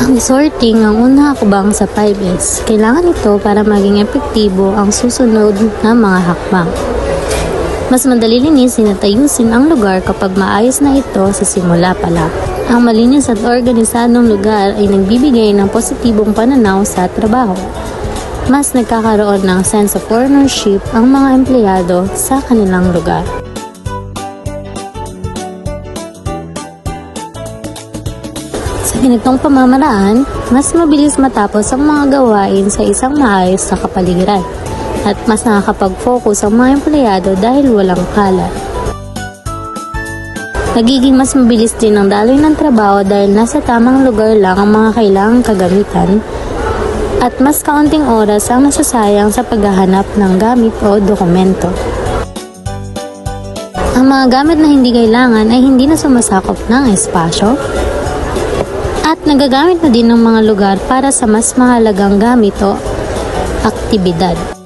Ang sorting ang unang hakbang sa 5S. Kailangan ito para maging epektibo ang susunod na mga hakbang. Mas madali linisin at ayusin ang lugar kapag maayos na ito sa simula pa lang. Ang malinis at organisadong lugar ay nagbibigay ng positibong pananaw sa trabaho. Mas nagkakaroon ng sense of ownership ang mga empleyado sa kanilang lugar. Sa ganitong pamamaraan, mas mabilis matapos ang mga gawain sa isang maayos na kapaligiran at mas nakakapag-focus ang mga empleyado dahil walang kalat. Nagiging mas mabilis din ang daloy ng trabaho dahil nasa tamang lugar lang ang mga kailangang kagamitan at mas kaunting oras ang nasasayang sa paghahanap ng gamit o dokumento. Ang mga gamit na hindi kailangan ay hindi na sumasakop ng espasyo at nagagamit na din ng mga lugar para sa mas mahalagang gamit o aktibidad.